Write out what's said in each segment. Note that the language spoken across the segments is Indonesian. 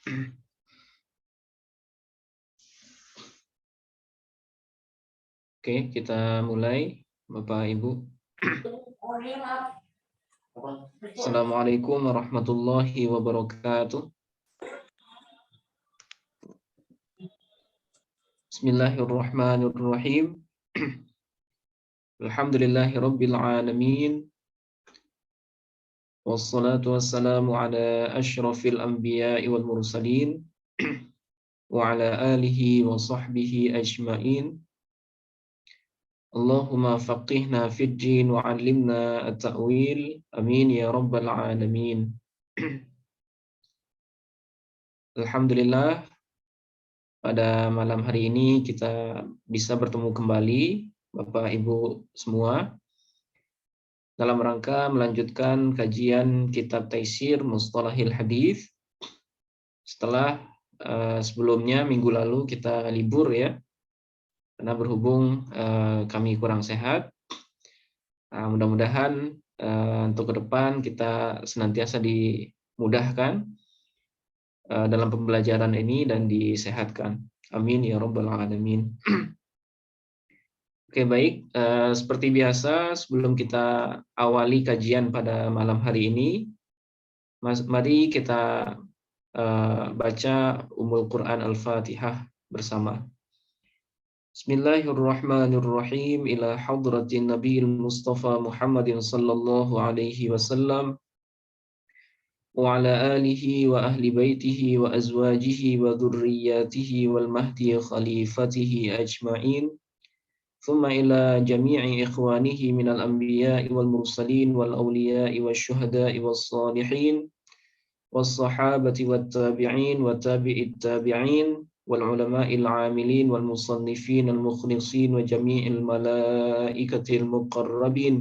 Oke, kita mulai, Bapak Ibu. Assalamualaikum warahmatullahi wabarakatuh. Bismillahirrahmanirrahim. Alhamdulillahirabbil alamin. Wassalatu wassalamu ala asyrafil anbiya'i wal mursalin wa ala alihi wa sahbihi ajmain. Allahumma faqihna fid din wa 'allimna at-ta'wil. Amin ya rabbal alamin. Alhamdulillah, pada malam hari ini kita bisa bertemu kembali Bapak Ibu semua dalam rangka melanjutkan kajian kitab Taisir Mustalahil Hadis. Setelah sebelumnya minggu lalu kita libur ya, karena berhubung kami kurang sehat. Mudah-mudahan untuk ke depan kita senantiasa dimudahkan dalam pembelajaran ini dan disehatkan. Amin ya rabbal alamin. Oke, baik. Seperti biasa, sebelum kita awali kajian pada malam hari ini, mari kita baca Ummul Quran Al-Fatihah bersama. Bismillahirrahmanirrahim. Ila hadratin Nabiyil Mustafa Muhammadin sallallahu alaihi wasallam wa ala alihi wa ahli baitihi wa azwajihi wa dhurriyyatihi wal mahdi khalifatihi ajma'in. ثم إلى جميع إخوانه من الأنبياء والمرسلين والأولياء والشهداء والصالحين والصحابة والتابعين وتابع التابعين والعلماء العاملين والمصنفين المخلصين وجميع الملائكة المقربين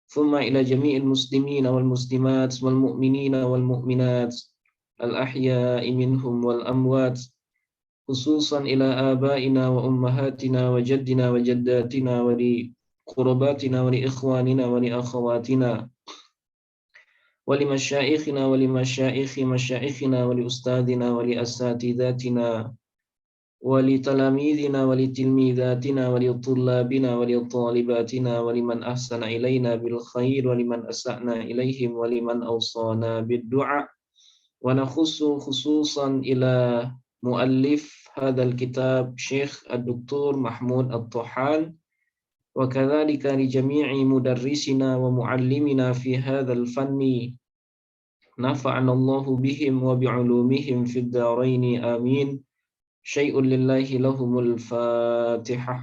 ثم إلى جميع المسلمين والمسلمات والمؤمنين والمؤمنات الأحياء منهم والأموات خصوصا إلى آبائنا وأمهاتنا وجدنا وجداتنا ولقرباتنا ولإخواننا ولأخواتنا ولمشايخنا ولمشايخ مشايخنا ولأستاذنا ولأساتذتنا ولتلاميذنا ولتلميذاتنا ولطلابنا ولطالباتنا ولمن أحسن إلينا بالخير ولمن أسأنا إليهم ولمن أوصانا بالدعاء ونخص خصوصا إلى مؤلف هذا الكتاب شيخ الدكتور محمود الطحان وكذلك لجميع مدرسنا ومعلمنا في هذا الفن نفعنا الله بهم وبعلومهم في الدارين آمين. شيء لله لهم الفاتحة.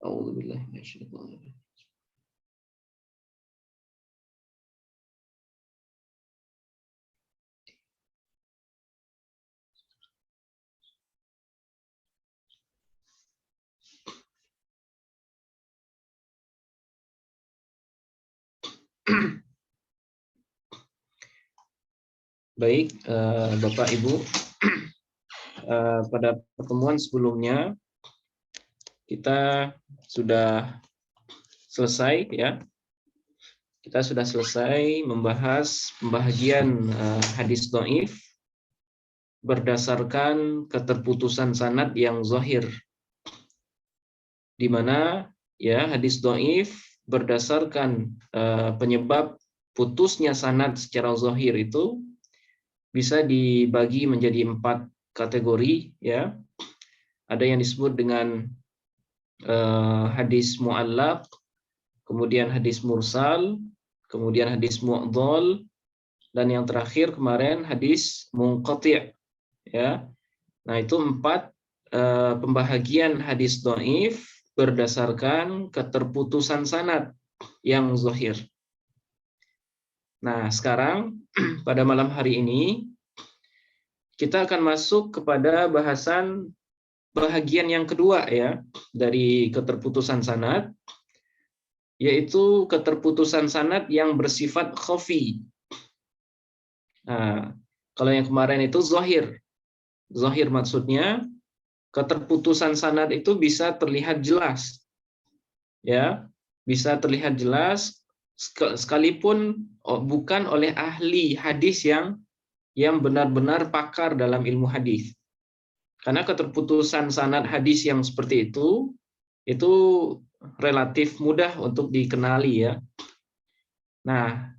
أعوذ بالله من الشيطان الرجيم. Baik, Bapak Ibu, pada pertemuan sebelumnya kita sudah selesai ya. Kita sudah selesai membahas pembahagian hadis dhaif berdasarkan keterputusan sanad yang zahir, di mana ya hadis dhaif berdasarkan penyebab putusnya sanad secara zahir itu bisa dibagi menjadi 4 kategori ya. Ada yang disebut dengan hadis mu'allaq, kemudian hadis mursal, kemudian hadis mu'dhal, dan yang terakhir kemarin hadis munqati' ya. Nah, itu 4 pembahagian hadis dhaif berdasarkan keterputusan sanad yang zahir. Nah, sekarang pada malam hari ini kita akan masuk kepada bahasan bahagian yang kedua ya dari keterputusan sanad, yaitu keterputusan sanad yang bersifat khafi. Nah, kalau yang kemarin itu zahir. Zahir maksudnya keterputusan sanad itu bisa terlihat jelas. Ya, bisa terlihat jelas sekalipun bukan oleh ahli hadis yang yang benar-benar pakar dalam ilmu hadis. Karena keterputusan sanad hadis yang seperti itu relatif mudah untuk dikenali ya. Nah,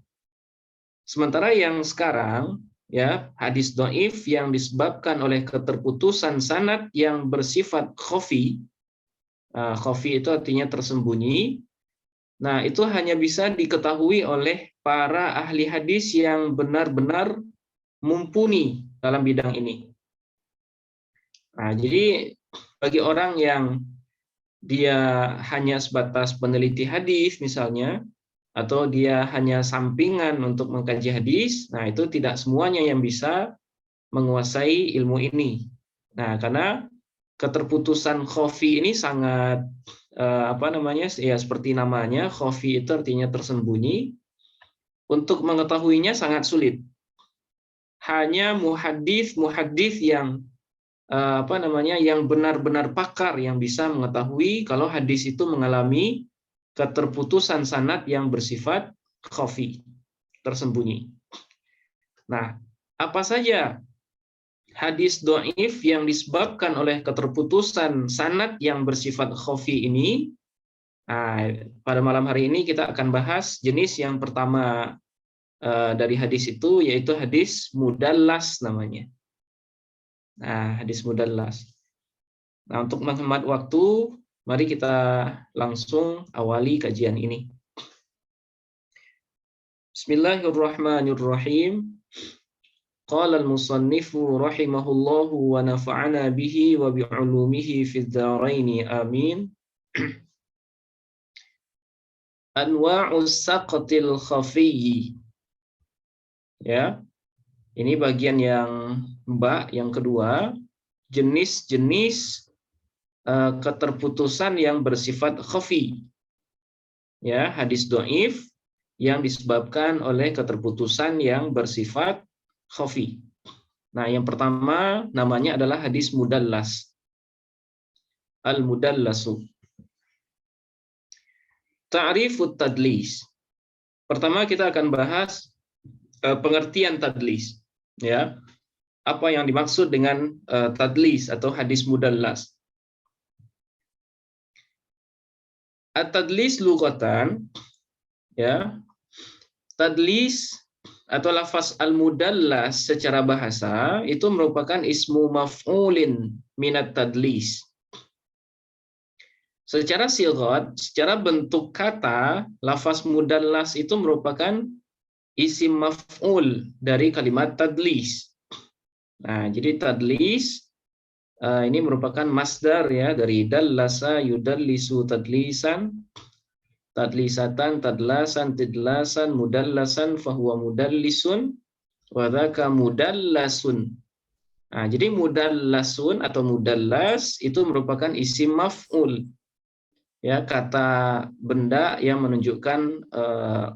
sementara yang sekarang ya hadis dhaif yang disebabkan oleh keterputusan sanad yang bersifat khafi. Khafi itu artinya tersembunyi. Nah, itu hanya bisa diketahui oleh para ahli hadis yang benar-benar mumpuni dalam bidang ini. Nah, jadi bagi orang yang dia hanya sebatas peneliti hadis misalnya, atau dia hanya sampingan untuk mengkaji hadis, nah itu tidak semuanya yang bisa menguasai ilmu ini. Nah, karena keterputusan khafi ini sangat ya seperti namanya, khafi itu artinya tersembunyi. Untuk mengetahuinya sangat sulit. Hanya muhadis yang yang benar-benar pakar yang bisa mengetahui kalau hadis itu mengalami keterputusan sanad yang bersifat khafi, tersembunyi. Nah, apa saja hadis dhaif yang disebabkan oleh keterputusan sanad yang bersifat khafi ini? Nah, pada malam hari ini kita akan bahas jenis yang pertama dari hadis itu, yaitu hadis mudallas namanya. Nah, hadis mudallas. Nah, untuk menghemat waktu, mari kita langsung awali kajian ini. Bismillahirrahmanirrahim. Qala al-musannifu rahimahullahu wa nafa'ana bihi wa bi'ulumihi fid dharaini amin. Anwa'us saqatil khafiyyi. Ya. Ini bagian yang yang kedua, jenis-jenis keterputusan yang bersifat khafi. Ya, hadis dhaif yang disebabkan oleh keterputusan yang bersifat khafi. Nah, yang pertama namanya adalah hadis mudallas. Al-mudallasu. Ta'rifut tadlis. Pertama kita akan bahas pengertian tadlis. Ya, apa yang dimaksud dengan tadlis atau hadis mudallas? At-tadlis lughatan, ya, tadlis atau lafaz al-mudallas secara bahasa itu merupakan ismu maf'ulin minat tadlis. Secara sighat, secara bentuk kata, lafaz mudallas itu merupakan isim maf'ul dari kalimat tadlis. Nah, jadi tadlis ini merupakan masdar ya dari dallasa yudallisu tadlisan, tadlisatan tadlasan tidlasan mudallasan fahuwa mudallisun wa dzaka mudallasun. Nah, jadi mudallasun atau mudallas itu merupakan isim maf'ul. Ya, kata benda yang menunjukkan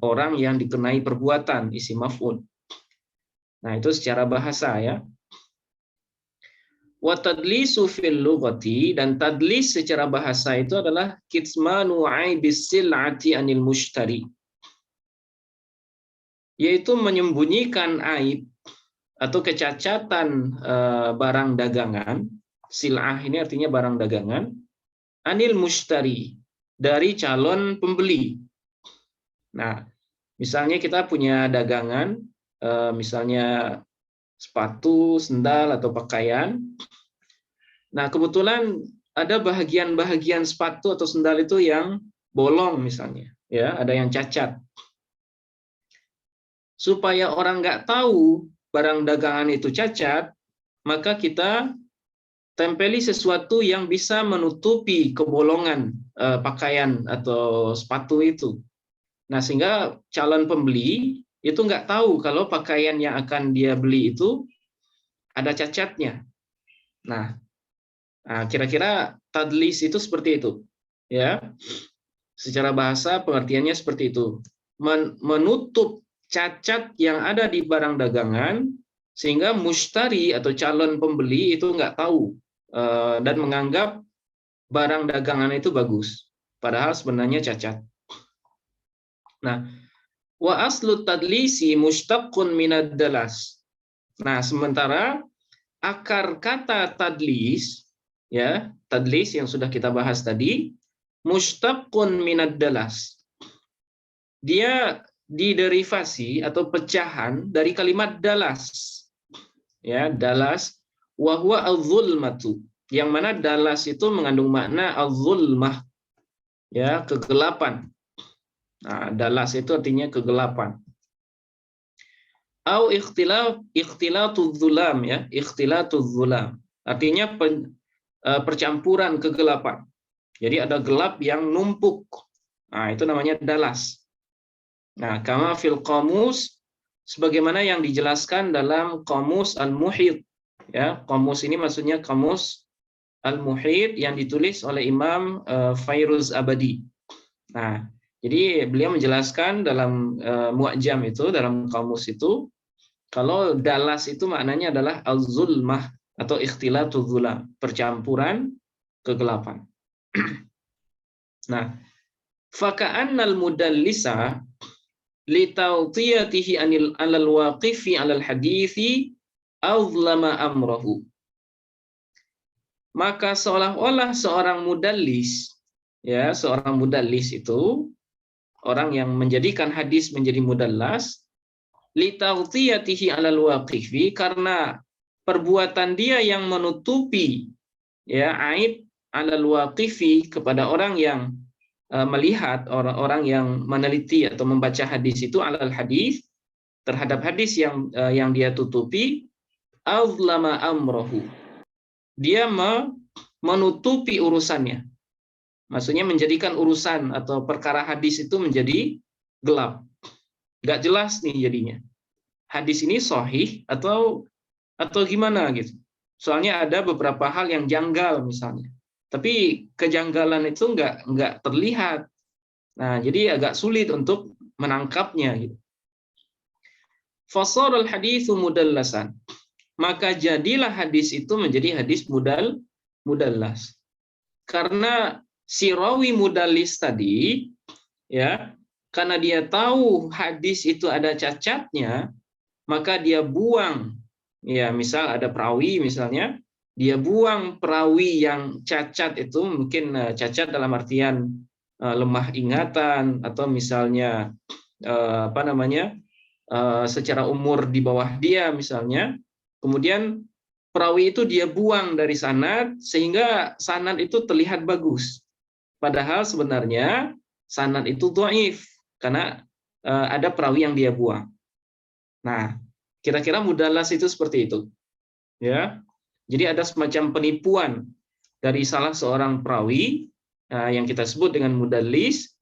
orang yang dikenai perbuatan, isim maf'ul. Nah, itu secara bahasa ya. Wa tadlisu fil lughati, dan tadlis secara bahasa itu adalah kitmanu aibis sil'ati anil mushtari, yaitu menyembunyikan aib atau kecacatan barang dagangan. Sil'ah ini artinya barang dagangan, anil mushtari, dari calon pembeli. Nah, misalnya kita punya dagangan, misalnya sepatu, sendal, atau pakaian. Nah, kebetulan ada bahagian-bahagian sepatu atau sendal itu yang bolong misalnya, ya, ada yang cacat. Supaya orang nggak tahu barang dagangan itu cacat, maka kita tempeli sesuatu yang bisa menutupi kebolongan pakaian atau sepatu itu. Nah, sehingga calon pembeli itu nggak tahu kalau pakaian yang akan dia beli itu ada cacatnya. Nah, kira-kira tadlis itu seperti itu, ya. Secara bahasa pengertiannya seperti itu, menutup cacat yang ada di barang dagangan sehingga mushtari atau calon pembeli itu nggak tahu dan menganggap barang dagangan itu bagus, padahal sebenarnya cacat. Nah, wa aslu tadlisi mushtaqqun minad dalas. Nah, sementara akar kata tadlis, ya, tadlis yang sudah kita bahas tadi, mushtaqun minad dalas. Dia diderivasi atau pecahan dari kalimat dalas. Ya, dalas wa huwa adz-zulmatu. Yang mana dalas itu mengandung makna az-zulmah, ya, kegelapan. Nah, dalas itu artinya kegelapan. Au ikhtilatudz zulam, ya, ikhtilatudz zulam. Artinya percampuran kegelapan. Jadi ada gelap yang numpuk. Nah, itu namanya dalas. Nah, kama fil qamus, sebagaimana yang dijelaskan dalam Qamus Al-Muhit. Ya, qamus ini maksudnya Qamus Al-Muhit yang ditulis oleh Imam Fairuz Abadi. Nah, jadi beliau menjelaskan dalam Mu'jam itu, dalam kamus itu, kalau dalas itu maknanya adalah az-zulmah atau ikhtilatudz zulam, percampuran kegelapan. Nah, faka'annal mudallisa litawtiyatihi alal waqifi alal hadithi azlama amrahu. Maka seolah-olah seorang mudallis, ya, seorang mudallis itu orang yang menjadikan hadis menjadi mudallas, litawtiyatihi alal waqifi, karena perbuatan dia yang menutupi, ya, aib alal waqifi kepada orang yang melihat, orang-orang yang meneliti atau membaca hadis itu, alal hadis, terhadap hadis yang dia tutupi, azlama amrohu, dia menutupi urusannya. Maksudnya menjadikan urusan atau perkara hadis itu menjadi gelap. Nggak jelas nih jadinya. Hadis ini sahih atau gimana gitu. Soalnya ada beberapa hal yang janggal misalnya. Tapi kejanggalan itu nggak terlihat. Nah, jadi agak sulit untuk menangkapnya gitu. Fasarul haditsu mudallasan. Maka jadilah hadis itu menjadi hadis mudallas. Karena si rawi mudallis tadi, ya, karena dia tahu hadis itu ada cacatnya, maka dia buang, ya, misal ada perawi misalnya, dia buang perawi yang cacat itu, mungkin cacat dalam artian lemah ingatan, atau misalnya secara umur di bawah dia misalnya. Kemudian perawi itu dia buang dari sanad sehingga sanad itu terlihat bagus. Padahal sebenarnya sanad itu dhaif karena ada perawi yang dia buang. Nah, kira-kira mudallas itu seperti itu. Ya. Jadi ada semacam penipuan dari salah seorang perawi yang kita sebut dengan mudallis.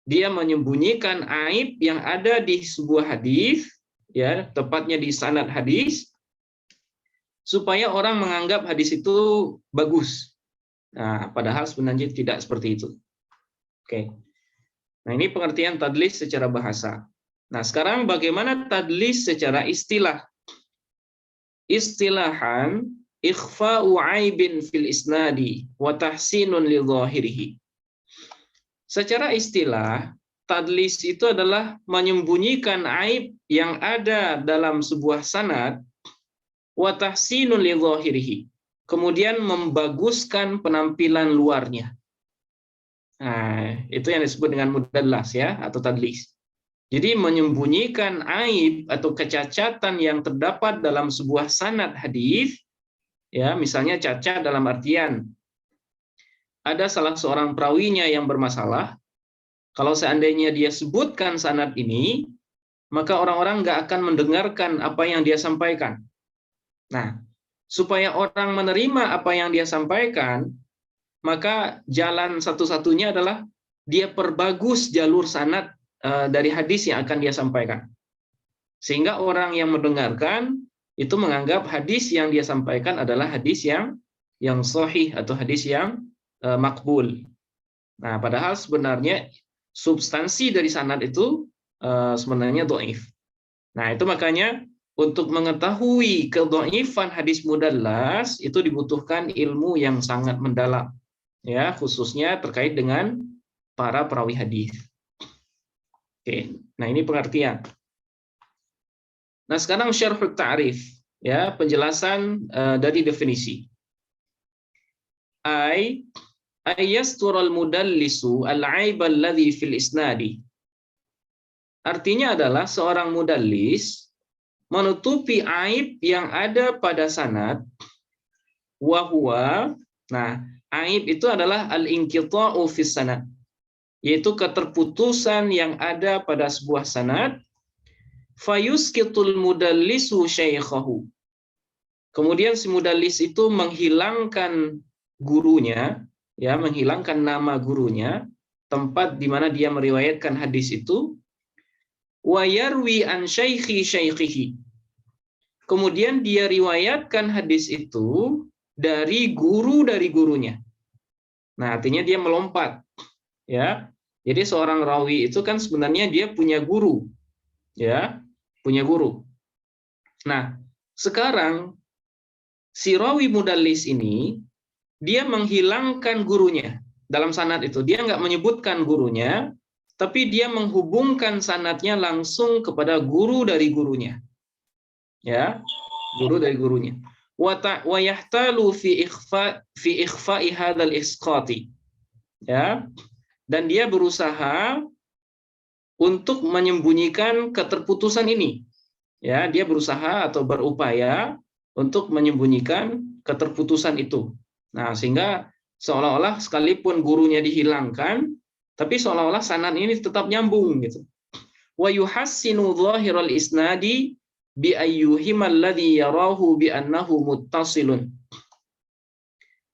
Dia menyembunyikan aib yang ada di sebuah hadis, ya, tepatnya di sanad hadis, supaya orang menganggap hadis itu bagus. Nah, padahal sebenarnya tidak seperti itu. Oke. Nah, ini pengertian tadlis secara bahasa. Nah, sekarang bagaimana tadlis secara istilah? Istilahan ikhfa'u aibin fil isnadi wa tahsinun li dhahirihi. Secara istilah, tadlis itu adalah menyembunyikan aib yang ada dalam sebuah sanad, wa tahsinun li dhahirihi, kemudian membaguskan penampilan luarnya. Nah, itu yang disebut dengan mudallas, ya, atau tadlis. Jadi menyembunyikan aib atau kecacatan yang terdapat dalam sebuah sanad hadis, ya, misalnya cacat dalam artian ada salah seorang perawinya yang bermasalah. Kalau seandainya dia sebutkan sanad ini, maka orang-orang nggak akan mendengarkan apa yang dia sampaikan. Nah, supaya orang menerima apa yang dia sampaikan, maka jalan satu-satunya adalah dia perbagus jalur sanad dari hadis yang akan dia sampaikan. Sehingga orang yang mendengarkan itu menganggap hadis yang dia sampaikan adalah hadis yang sahih atau hadis yang makbul. Nah, padahal sebenarnya substansi dari sanad itu sebenarnya dhaif. Nah, itu makanya untuk mengetahui kedhaifan hadis mudallas itu dibutuhkan ilmu yang sangat mendalam, ya, khususnya terkait dengan para perawi hadis. Oke, nah ini pengertian. Nah, sekarang syarhut ta'rif. ya penjelasan dari definisi. Ayyastural mudallisu al-aib alladhi fil isnadi. Artinya adalah seorang mudallis menutupi aib yang ada pada sanad, wahwa. Nah, aib itu adalah al-inqita'u fis sanad, yaitu keterputusan yang ada pada sebuah sanad. Fayuskitul mudallisu syaikhahu. Kemudian si mudallis itu menghilangkan gurunya, ya, menghilangkan nama gurunya, tempat di mana dia meriwayatkan hadis itu. Wa yarwi an syaikhi syaikhihi. Kemudian dia riwayatkan hadis itu dari gurunya. Nah, artinya dia melompat, ya. Jadi seorang rawi itu kan sebenarnya dia punya guru, ya, punya guru. Nah, sekarang si rawi mudallis ini dia menghilangkan gurunya dalam sanad itu. Dia nggak menyebutkan gurunya, tapi dia menghubungkan sanadnya langsung kepada guru dari gurunya, ya, guru dari gurunya. Wa yahtalu fi ikhfa'i hadzal isqati, ya, dan dia berusaha untuk menyembunyikan keterputusan ini, ya, dia berusaha atau berupaya untuk menyembunyikan keterputusan itu. Nah, sehingga seolah-olah sekalipun gurunya dihilangkan, tapi seolah-olah sanad ini tetap nyambung gitu. Wa yuhassinu dhahiral isnadi bi ayyuhimal ladzi yarahu bi annahu muttasilun.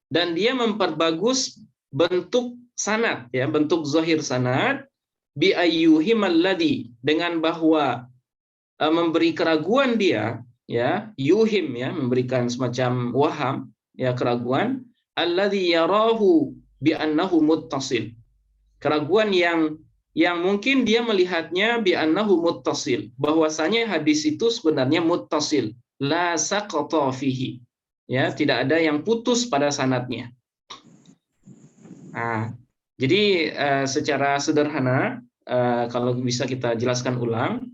Dan dia memperbagus bentuk sanad, ya, bentuk zahir sanad, bi ayyuhimal ladzi, dengan bahwa memberi keraguan dia, ya, yuhim, ya, memberikan semacam waham, ya, keraguan, alladzi yarahu bi annahu muttasil. Keraguan yang mungkin dia melihatnya bi annahu muttasil, bahwasanya hadis itu sebenarnya muttasil, la saqata fihi, ya, tidak ada yang putus pada sanadnya. Nah, jadi secara sederhana, kalau bisa kita jelaskan ulang,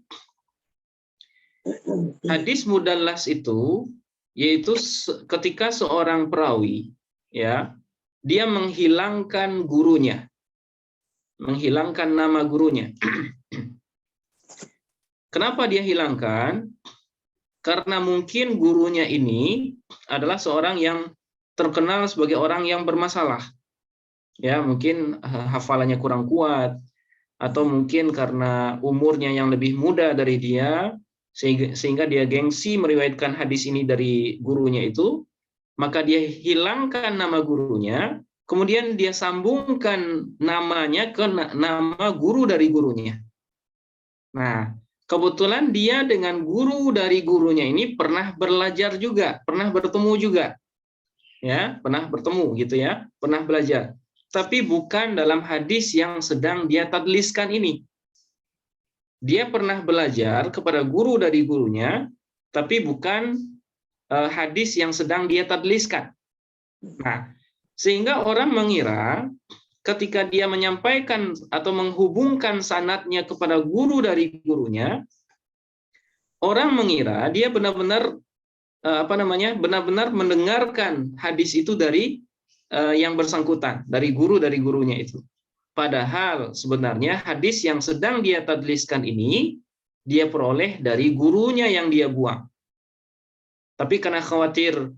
hadis mudallas itu yaitu ketika seorang perawi, ya, dia menghilangkan gurunya, menghilangkan nama gurunya. Kenapa dia hilangkan? Karena mungkin gurunya ini adalah seorang yang terkenal sebagai orang yang bermasalah, ya, mungkin hafalannya kurang kuat, atau mungkin karena umurnya yang lebih muda dari dia, sehingga dia gengsi meriwayatkan hadis ini dari gurunya itu, maka dia hilangkan nama gurunya, kemudian dia sambungkan namanya ke nama guru dari gurunya. Nah, kebetulan dia dengan guru dari gurunya ini pernah belajar juga, pernah bertemu juga, ya, pernah bertemu gitu, ya, pernah belajar. Tapi bukan dalam hadis yang sedang dia tadliskan ini. Dia pernah belajar kepada guru dari gurunya, tapi bukan hadis yang sedang dia tadliskan. Nah, sehingga orang mengira ketika dia menyampaikan atau menghubungkan sanadnya kepada guru dari gurunya, orang mengira dia benar-benar benar-benar mendengarkan hadis itu dari yang bersangkutan, dari gurunya itu. Padahal sebenarnya hadis yang sedang dia tadliskan ini dia peroleh dari gurunya yang dia buang. Tapi karena khawatir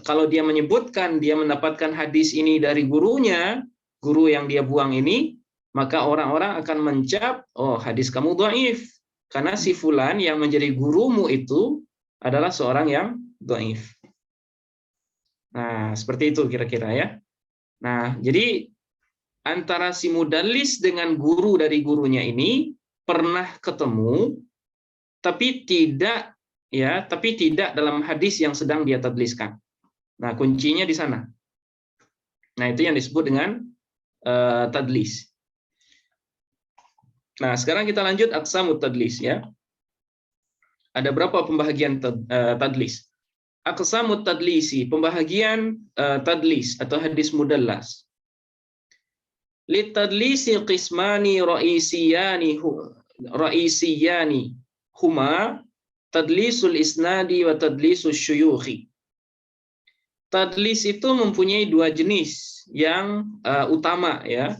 kalau dia menyebutkan dia mendapatkan hadis ini dari gurunya, guru yang dia buang ini, maka orang-orang akan mencap, oh, hadis kamu dhaif, karena si fulan yang menjadi gurumu itu adalah seorang yang dhaif. Nah, seperti itu kira-kira, ya. Nah, jadi antara si mudallis dengan guru dari gurunya ini pernah ketemu, tapi tidak dalam hadis yang sedang dia tadliskan. Nah, kuncinya di sana. Nah, itu yang disebut dengan tadlis. Nah, sekarang kita lanjut aqsamut tadlis, ya. Ada berapa pembagian tadlis? Aqsamut tadlisi, pembagian tadlis atau hadis mudallas. Litadlisi qismani ra'isiyani huma tadlisul isnadi wa tadlisus syuyukhi. Tadlis itu mempunyai dua jenis yang utama ya.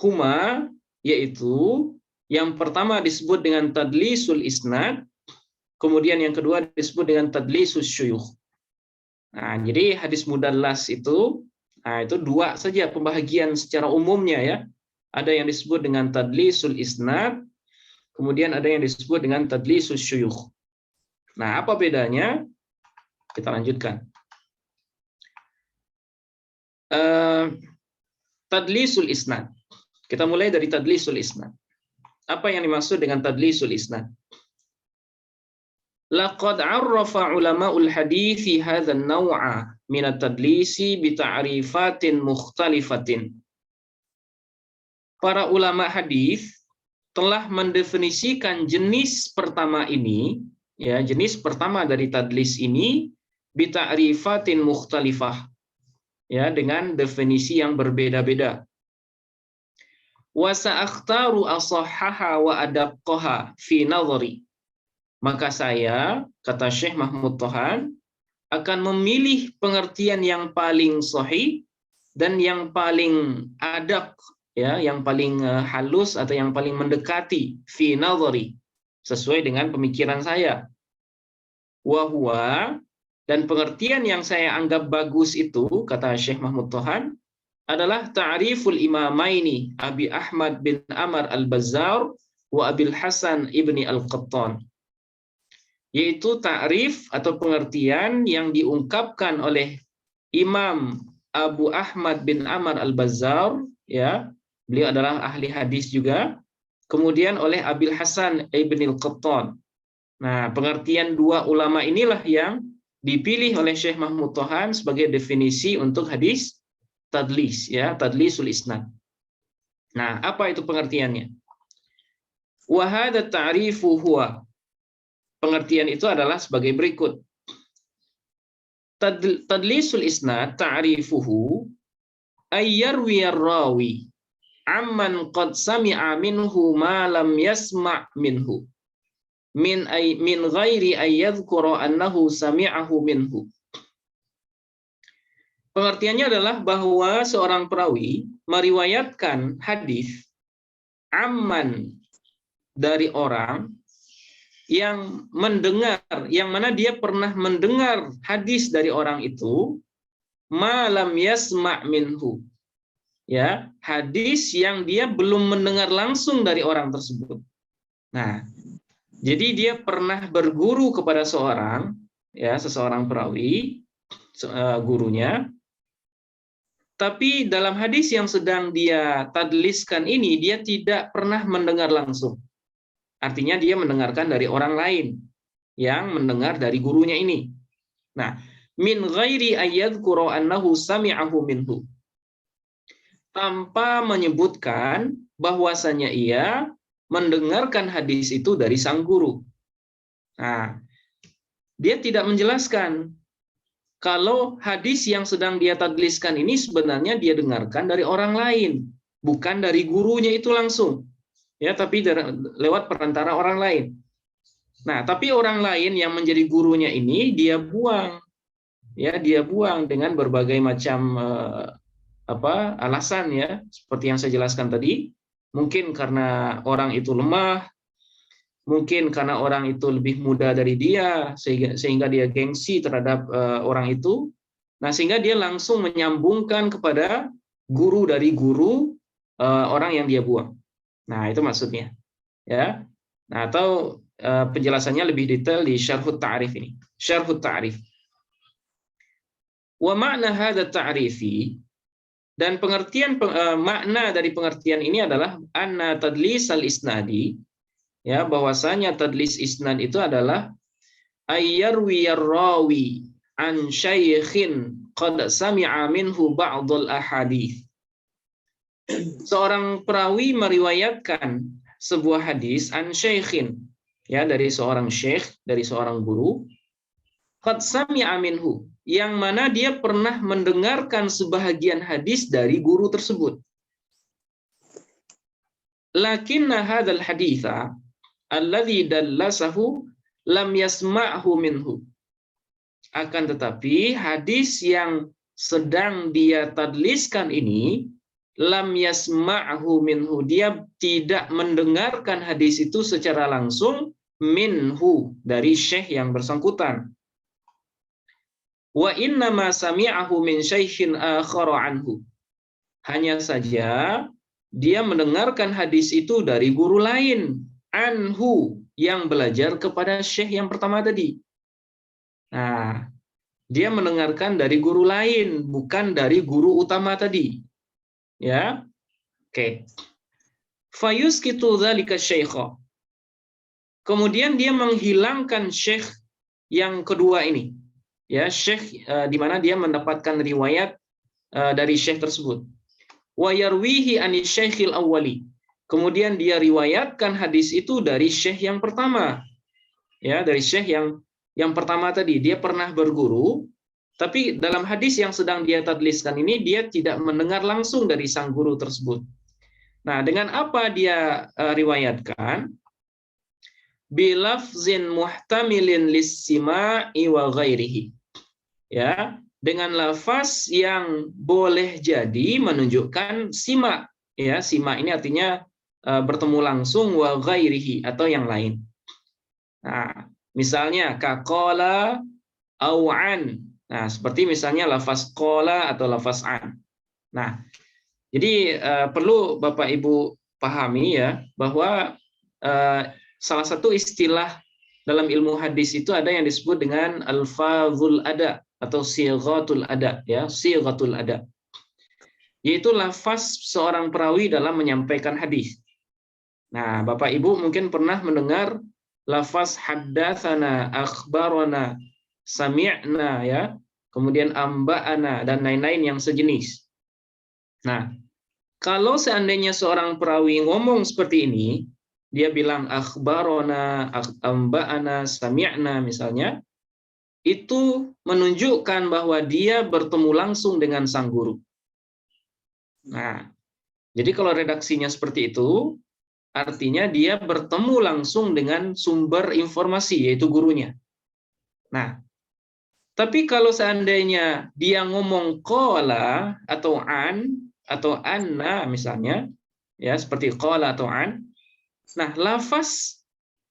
Huma, yaitu yang pertama disebut dengan tadlisul isnad, kemudian yang kedua disebut dengan tadlisus syuyukh. Nah, jadi hadis mudallas itu, itu dua saja pembahagian secara umumnya ya. Ada yang disebut dengan tadlisul isnad, kemudian ada yang disebut dengan tadlisus syuyukh. Nah, apa bedanya? Kita lanjutkan. Tadlisul isnad. Kita mulai dari tadlisul isnad. Apa yang dimaksud dengan tadlisul isnad? Laqad 'arrafa ulama'ul hadithi hadzal naw'a min at-tadlisi bi ta'rifatin mukhtalifatin. Para ulama hadis telah mendefinisikan jenis pertama ini, ya, jenis pertama dari tadlis ini bi ta'rifatin mukhtalifah, ya, dengan definisi yang berbeda-beda. Wa sa'akhtaru asahhaha wa adaqqaha fi nadhari. Maka saya, kata Syekh Mahmud Tohan, akan memilih pengertian yang paling sahih dan yang paling adaq, ya, yang paling halus atau yang paling mendekati fi nadhari, sesuai dengan pemikiran saya. Wa huwa, dan pengertian yang saya anggap bagus itu, kata Syekh Mahmud Tohan, adalah ta'riful imamaini Abi Ahmad bin Amr al-Bazzar wa Abil Hasan ibni al-Qattan. Yaitu ta'rif atau pengertian yang diungkapkan oleh Imam Abu Ahmad bin Amr al-Bazzar, ya, beliau adalah ahli hadis juga, kemudian oleh Abil Hasan ibni al-Qattan. Nah, pengertian dua ulama inilah yang dipilih oleh Syekh Mahmud Tohan sebagai definisi untuk hadis tadlis, ya, tadlisul isnad. Nah, apa itu pengertiannya? Wa hadza ta'rifu huwa. Pengertian itu adalah sebagai berikut. Tadlisul isnad ta'rifuhu ayyarwi ar-rawi amman qad sami'a minhu ma lam yasma' minhu min ghairi ayyadhkura annahu sami'ahu minhu. Pengertiannya adalah bahwa seorang perawi meriwayatkan hadis amman dari orang yang mendengar, yang mana dia pernah mendengar hadis dari orang itu, malam yasma' minhu, ya, hadis yang dia belum mendengar langsung dari orang tersebut. Nah, jadi dia pernah berguru kepada seorang, ya, seseorang perawi, gurunya, tapi dalam hadis yang sedang dia tadliskan ini dia tidak pernah mendengar langsung. Artinya dia mendengarkan dari orang lain yang mendengar dari gurunya ini. Nah, min ghairi ayyadhkura annahu sami'ahu minhu. Tanpa menyebutkan bahwasanya ia mendengarkan hadis itu dari sang guru. Nah, dia tidak menjelaskan kalau hadis yang sedang dia tadliskan ini sebenarnya dia dengarkan dari orang lain, bukan dari gurunya itu langsung. Ya, tapi lewat perantara orang lain. Nah, tapi orang lain yang menjadi gurunya ini dia buang, ya, dia buang dengan berbagai macam alasan, ya, seperti yang saya jelaskan tadi. Mungkin karena orang itu lemah, mungkin karena orang itu lebih muda dari dia, sehingga dia gengsi terhadap orang itu. Nah, sehingga dia langsung menyambungkan kepada guru dari guru orang yang dia buang. Nah, itu maksudnya, ya. Nah, atau penjelasannya lebih detail di Syarhut Ta'rif ini. Syarhut Ta'rif. Wa makna hadza ta'rifi, dan pengertian makna dari pengertian ini adalah anna tadlis al-isnadi, ya, bahwasanya tadlis isnad itu adalah ayyarwi ar-rawi an syaikhin qad sami'a minhu ba'dul ahadits. Seorang perawi meriwayatkan sebuah hadis an syaikhin, ya, dari seorang syekh, dari seorang guru, qad sami'a minhu, yang mana dia pernah mendengarkan sebahagian hadis dari guru tersebut. Lakinna hadzal haditsa alladzi dallasahu lam yasma'hu minhu. Akan tetapi hadis yang sedang dia tadliskan ini lam yasma'hu minhu, dia tidak mendengarkan hadis itu secara langsung minhu, dari syekh yang bersangkutan. Wa inna ma sami'ahu min syaikhin akhara anhu. Hanya saja dia mendengarkan hadis itu dari guru lain, anhu, yang belajar kepada syekh yang pertama tadi. Nah, dia mendengarkan dari guru lain, bukan dari guru utama tadi. Ya, oke. Fayuskitu dzalika syaikha. Kemudian dia menghilangkan syekh yang kedua ini. Ya, syekh di mana dia mendapatkan riwayat dari syekh tersebut. Wa yarwihi ani syaikhil awwali. Kemudian dia riwayatkan hadis itu dari syekh yang pertama. Ya, dari syekh yang pertama tadi, dia pernah berguru, tapi dalam hadis yang sedang dia tadliskan ini dia tidak mendengar langsung dari sang guru tersebut. Nah, dengan apa dia riwayatkan? Bilafzin muhtamilin lis-sima'i wa ghairihi. Ya, dengan lafaz yang boleh jadi menunjukkan sima. Ya, sima ini artinya bertemu langsung, wa ghairihi, atau yang lain. Nah, misalnya kaqala au an. Nah, seperti misalnya lafaz qala atau lafaz an. Nah, jadi perlu Bapak Ibu pahami ya bahwa salah satu istilah dalam ilmu hadis itu ada yang disebut dengan alfazul ada atau sighatul ada, ya, sighatul ada. Yaitu lafaz seorang perawi dalam menyampaikan hadis. Nah, Bapak Ibu mungkin pernah mendengar lafaz haddatsana, akhbarana, sami'na, ya, kemudian amba'ana, dan lain-lain yang sejenis. Nah, kalau seandainya seorang perawi ngomong seperti ini, dia bilang akhbarana, amba'ana, sami'na misalnya, itu menunjukkan bahwa dia bertemu langsung dengan sang guru. Nah, jadi kalau redaksinya seperti itu, artinya dia bertemu langsung dengan sumber informasi, yaitu gurunya. Nah, tapi kalau seandainya dia ngomong qala atau an atau anna misalnya, ya seperti qala atau an, nah lafaz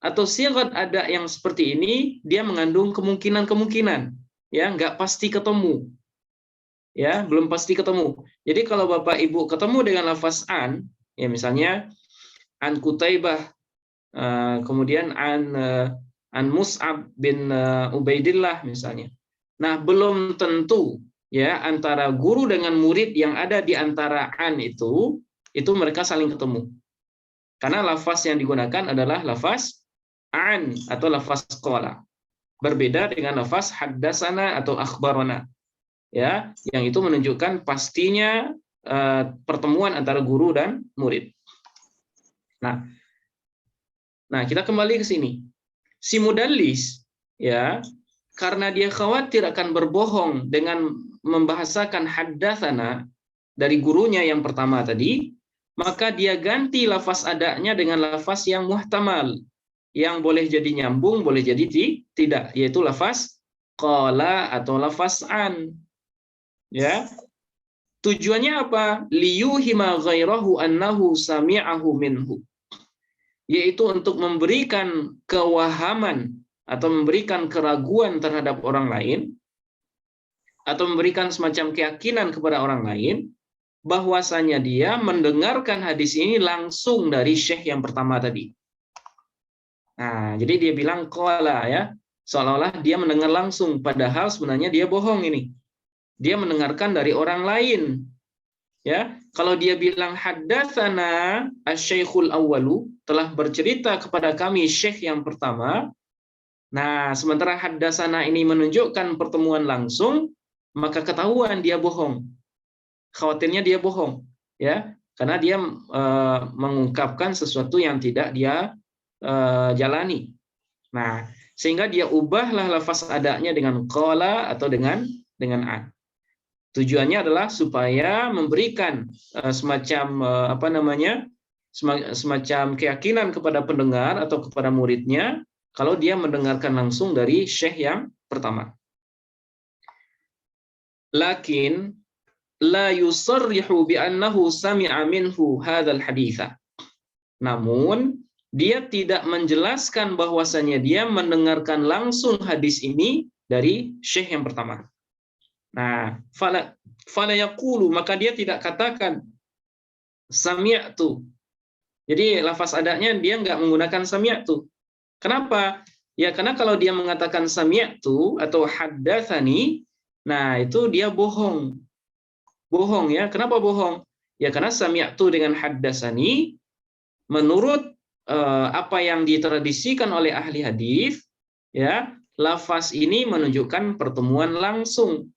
atau sighat ada yang seperti ini dia mengandung kemungkinan-kemungkinan, ya nggak pasti ketemu, ya belum pasti ketemu. Jadi kalau Bapak Ibu ketemu dengan lafaz an, ya misalnya an Qutaibah, kemudian an Mus'ab bin Ubaidillah misalnya. Nah, belum tentu ya antara guru dengan murid yang ada di antara an itu mereka saling ketemu. Karena lafaz yang digunakan adalah lafaz an atau lafaz qala. Berbeda dengan lafaz haddatsana atau akhbarana. Ya, yang itu menunjukkan pastinya pertemuan antara guru dan murid. Nah, kita kembali ke sini. Si mudallis, ya, karena dia khawatir akan berbohong dengan membahasakan haddatsana dari gurunya yang pertama tadi, maka dia ganti lafaz adanya dengan lafaz yang muhtamal, yang boleh jadi nyambung, boleh jadi tidak, yaitu lafaz qala atau lafaz an. Ya. Tujuannya apa? Liyuhima ghairahu annahu sami'ahu minhu. Yaitu untuk memberikan kewahaman atau memberikan keraguan terhadap orang lain, atau memberikan semacam keyakinan kepada orang lain bahwasanya dia mendengarkan hadis ini langsung dari syekh yang pertama tadi. Nah, jadi dia bilang qala, ya, seolah-olah dia mendengar langsung, padahal sebenarnya dia bohong ini. Dia mendengarkan dari orang lain. Ya, kalau dia bilang haddatsana asy-syaikhul awwalu, telah bercerita kepada kami syekh yang pertama. Nah, sementara haddatsana ini menunjukkan pertemuan langsung, maka ketahuan dia bohong. Khawatirnya dia bohong, ya, karena dia mengungkapkan sesuatu yang tidak dia jalani. Nah, sehingga dia ubahlah lafaz adanya dengan qala atau dengan an. Tujuannya adalah supaya memberikan semacam semacam keyakinan kepada pendengar atau kepada muridnya kalau dia mendengarkan langsung dari syekh yang pertama. Lakin la yusarrihu bi annahu sami'a minhu hadzal haditsa. Namun dia tidak menjelaskan bahwasanya dia mendengarkan langsung hadis ini dari syekh yang pertama. Nah, fala yaqulu, maka dia tidak katakan sami'tu. Jadi lafaz adanya dia nggak menggunakan sami'tu. Kenapa? Ya karena kalau dia mengatakan sami'tu atau haddatsani, nah itu dia bohong. Bohong ya. Kenapa bohong? Ya karena sami'tu dengan haddatsani menurut apa yang ditradisikan oleh ahli hadis, ya, lafaz ini menunjukkan pertemuan langsung.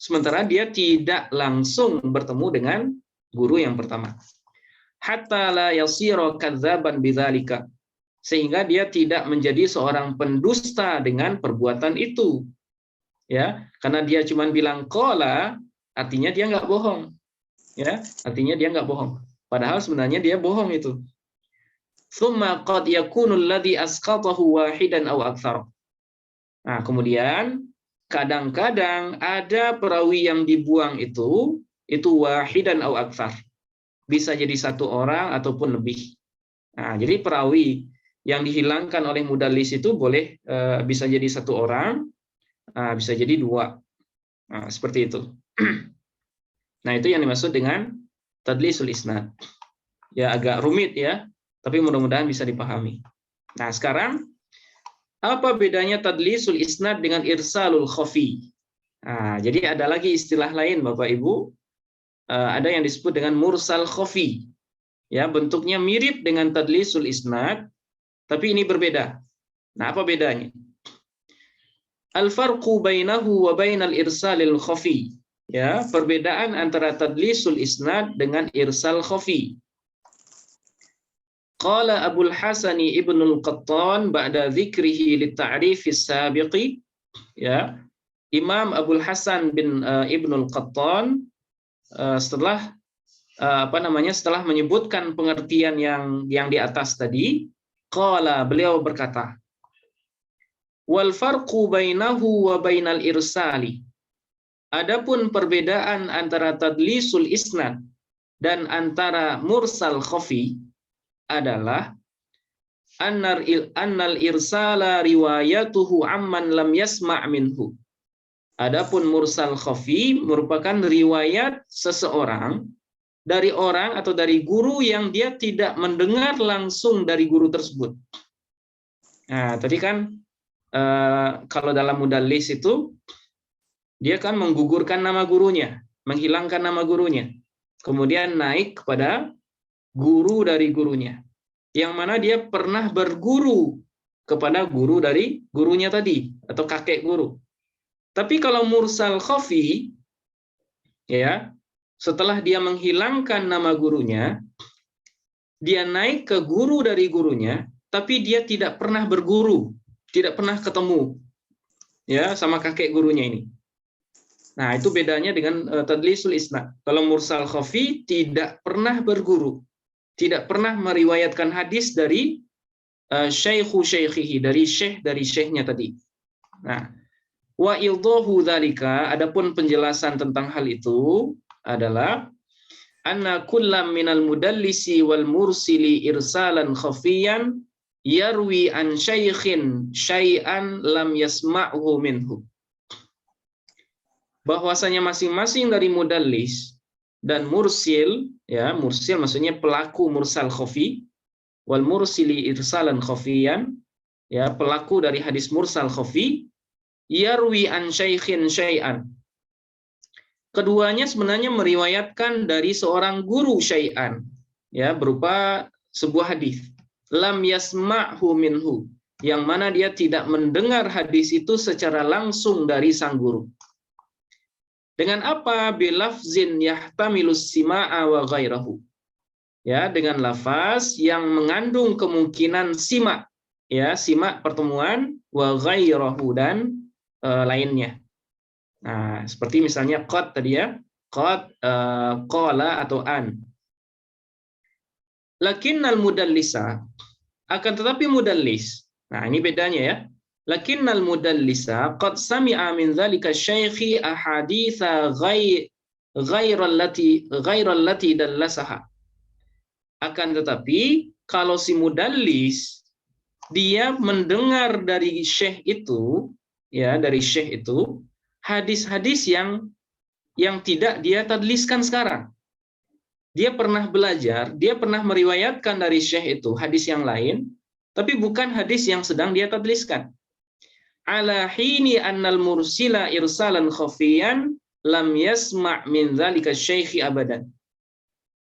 Sementara dia tidak langsung bertemu dengan guru yang pertama. Hatta la yasira kadzaban bidzalika. Sehingga dia tidak menjadi seorang pendusta dengan perbuatan itu. Ya, karena dia cuma bilang qala, artinya dia nggak bohong. Ya, artinya dia nggak bohong. Padahal sebenarnya dia bohong itu. Tsumma qad yakunu alladhi asqatahu wahidan aw aktsar. Nah, kemudian kadang-kadang ada perawi yang dibuang itu wahidan aw aktsar. Bisa jadi satu orang ataupun lebih. Nah, jadi perawi yang dihilangkan oleh mudallis itu boleh bisa jadi satu orang, bisa jadi dua. Nah, seperti itu. Nah, itu yang dimaksud dengan tadlisul isnad. Ya agak rumit ya, tapi mudah-mudahan bisa dipahami. Nah, sekarang apa bedanya tadlisul isnad dengan irsalul khafi? Nah, jadi ada lagi istilah lain Bapak Ibu. Ada yang disebut dengan mursal khafi. Ya, bentuknya mirip dengan tadlisul isnad, tapi ini berbeda. Nah, apa bedanya? Al-farqu bainahu wa bainal irsalil khafi. Ya, perbedaan antara tadlisul isnad dengan irsal khafi. Qala Abul Hasani Ibnul Qattan ba'da dzikrihi lit-ta'rifis sabiqi, ya. Imam Abul Hasan bin Ibnul Qattan setelah setelah menyebutkan pengertian yang di atas tadi, qala, beliau berkata, wal farqu bainahu wa bainal irsali. Adapun perbedaan antara tadlisul isnad dan antara mursal khafi adalah annal irsala riwayatuhu amman lam yasma' minhu. Adapun mursal khafi merupakan riwayat seseorang dari orang atau dari guru yang dia tidak mendengar langsung dari guru tersebut. Nah, tadi kan kalau dalam mudallis itu dia kan menggugurkan nama gurunya, menghilangkan nama gurunya, kemudian naik kepada guru dari gurunya, yang mana dia pernah berguru kepada guru dari gurunya tadi atau kakek guru. Tapi kalau mursal khafi, ya, setelah dia menghilangkan nama gurunya, dia naik ke guru dari gurunya, tapi dia tidak pernah berguru, tidak pernah ketemu, ya, sama kakek gurunya ini. Nah, itu bedanya dengan tadlisul isnad. Kalau mursal khafi tidak pernah berguru, tidak pernah meriwayatkan hadis dari syaikhihi, dari syekhnya tadi. Nah, wa ildahu dzalika, adapun penjelasan tentang hal itu adalah anna kullam minal mudallisi wal mursili irsalan khafiyan yarwi an syaikhin syai'an lam yasma'hu minhu. Bahwasanya masing-masing dari mudallis dan mursil, ya, mursil maksudnya pelaku mursal khafi, wal mursili irsalan khafiyan, ya, pelaku dari hadis mursal khafi, yarwi an syaikhin syai'an. Keduanya sebenarnya meriwayatkan dari seorang guru syai'an, ya, berupa sebuah hadis. Lam yasma'hu minhu, yang mana dia tidak mendengar hadis itu secara langsung dari sang guru. Dengan apa? Bilafzin yahtamilus sima'a wa ghairahu. Ya, dengan lafaz yang mengandung kemungkinan sima, ya, sima pertemuan, wa ghairahu, dan lainnya. Nah, seperti misalnya qad tadi ya, qad, qala atau an. Lakinnal mudallisa, akan tetapi mudallis, Nah, ini bedanya ya. Lakinnal mudallisa qad sami'a min dzalika syaikhi ahaditsa ghairallati dallasaha. Akan tetapi kalau si mudallis dia mendengar dari syekh itu, ya, dari syekh itu hadis-hadis yang tidak dia tadliskan sekarang. Dia pernah belajar, dia pernah meriwayatkan dari syekh itu hadis yang lain, tapi bukan hadis yang sedang dia tadliskan. Ala hini annal mursila irsalan khafiyan lam yasma' min dzalika syaikhi abadan.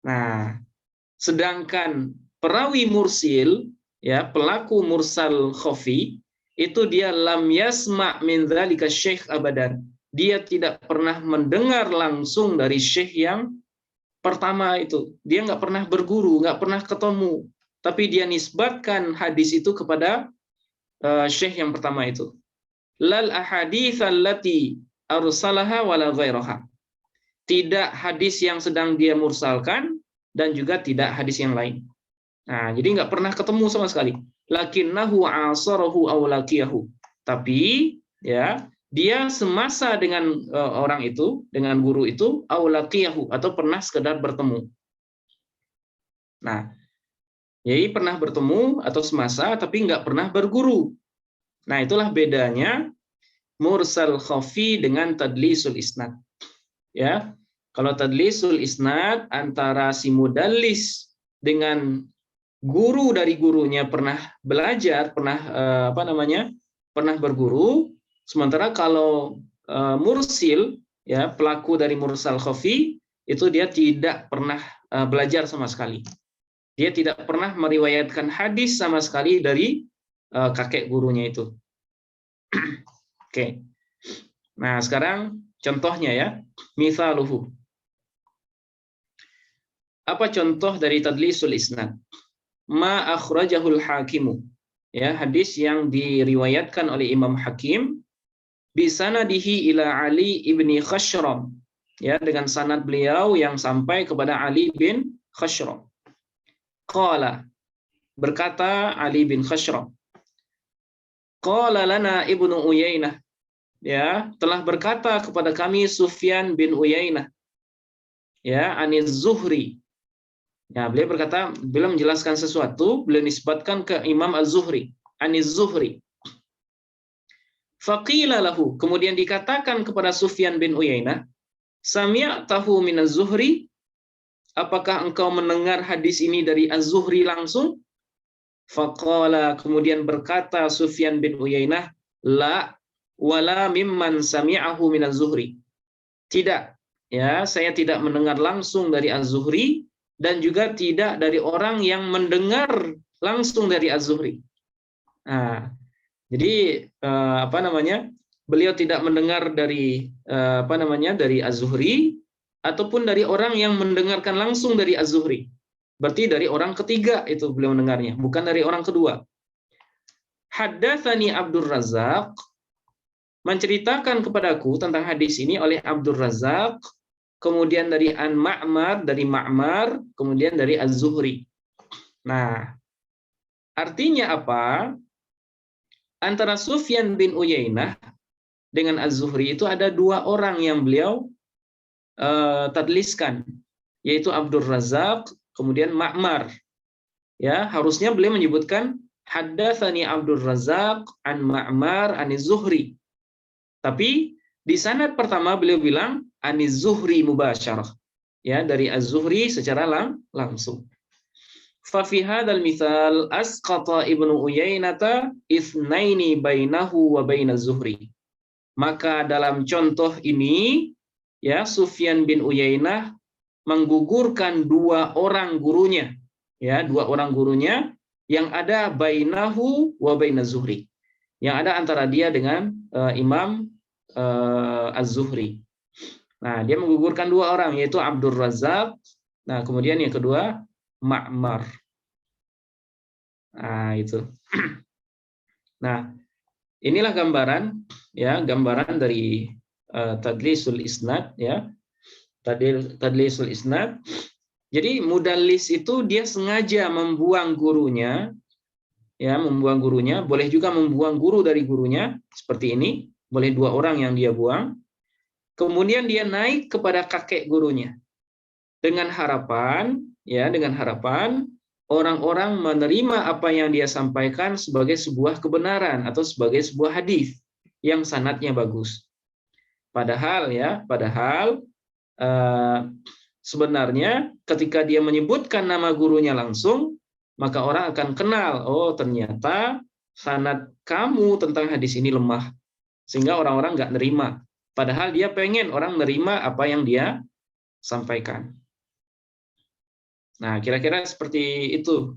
Nah, sedangkan perawi mursil, ya, pelaku mursal khafi, itu dia lam yasma' min dzalika syaikh abadan. Dia tidak pernah mendengar langsung dari syekh yang pertama itu. Dia nggak pernah berguru, nggak pernah ketemu, tapi dia nisbatkan hadis itu kepada syekh yang pertama itu. Lal ahadits allati arsalaha wala ghairaha. Tidak hadis yang sedang dia mursalkan dan juga tidak hadis yang lain. Nah, jadi nggak pernah ketemu sama sekali. Lakinnahu asarahu aw laqiyahu. Tapi ya, dia semasa dengan orang itu, dengan guru itu, aw laqiyahu, atau pernah sekedar bertemu. Nah, jadi pernah bertemu atau semasa tapi nggak pernah berguru. Nah, itulah bedanya mursal khafi dengan tadlisul isnad. Ya, kalau tadlisul isnad antara si mudallis dengan guru dari gurunya pernah belajar, pernah pernah berguru. Sementara kalau mursil, ya, pelaku dari mursal khafi, itu dia tidak pernah belajar sama sekali. Dia tidak pernah meriwayatkan hadis sama sekali dari kakek gurunya itu. Oke. Nah, sekarang contohnya ya, mithaluhu. Apa contoh dari tadlisul isnad? Ma akhrajahul hakimu. Ya, hadis yang diriwayatkan oleh Imam Hakim bisanadihi ila Ali ibni Khashram. Ya, dengan sanad beliau yang sampai kepada Ali bin Khashram. Qala, berkata Ali bin Khashram, qala lana Ibnu Uyainah, ya, telah berkata kepada kami Sufyan bin Uyainah, ya, aniz Zuhri. Ya, beliau berkata, beliau menjelaskan sesuatu, beliau nisbatkan ke Imam Az-Zuhri, aniz Zuhri. Faqila lahu, kemudian dikatakan kepada Sufyan bin Uyainah, sami'tahu min Az-Zuhri, apakah engkau mendengar hadis ini dari Az-Zuhri langsung? Faqala, kemudian berkata Sufyan bin Uyainah, la wala mimman sami'ahu min Az-Zuhri. Tidak, ya, saya tidak mendengar langsung dari Az-Zuhri dan juga tidak dari orang yang mendengar langsung dari Az-Zuhri. Nah, jadi beliau tidak mendengar dari dari Az-Zuhri ataupun dari orang yang mendengarkan langsung dari Az-Zuhri. Berarti dari orang ketiga itu beliau mendengarnya, bukan dari orang kedua. Haddatsani Abdur Razzaq, menceritakan kepadaku tentang hadis ini oleh Abdur Razzaq, kemudian dari dari Ma'mar, kemudian dari Az-Zuhri. Nah, artinya apa? Antara Sufyan bin Uyainah dengan Az-Zuhri itu ada dua orang yang beliau tadliskan, yaitu Abdur Razzaq, kemudian Ma'mar. Ya, harusnya beliau menyebutkan haddatsani Abdur Razzaq an Ma'mar an Az-Zuhri. Tapi di sanad pertama beliau bilang aniz Zuhri mubasyarah, ya, dari Az-Zuhri secara langsung. Fa fi hadzal mitsal asqata Ibnu Uyainata itsnaini bainahu wa bain Az-Zuhri. Maka dalam contoh ini, ya, Sufyan bin Uyainah menggugurkan dua orang gurunya, ya, dua orang gurunya yang ada bainahu wa bain Az-Zuhri, yang ada antara dia dengan Imam Az-Zuhri. Nah, dia menggugurkan dua orang, yaitu Abdur Razzaq. Nah, kemudian yang kedua Ma'mar. Nah, itu. Nah, inilah gambaran, ya, gambaran dari tadlisul isnad, ya. Tadlisul isnad. Jadi mudallis itu dia sengaja membuang gurunya ya, membuang gurunya, boleh juga membuang guru dari gurunya, seperti ini, boleh 2 orang yang dia buang. Kemudian dia naik kepada kakek gurunya dengan harapan, ya, dengan harapan orang-orang menerima apa yang dia sampaikan sebagai sebuah kebenaran atau sebagai sebuah hadis yang sanadnya bagus. Padahal sebenarnya ketika dia menyebutkan nama gurunya langsung, maka orang akan kenal, oh ternyata sanad kamu tentang hadis ini lemah, sehingga orang-orang nggak nerima. Padahal dia pengen orang nerima apa yang dia sampaikan. Nah, kira-kira seperti itu,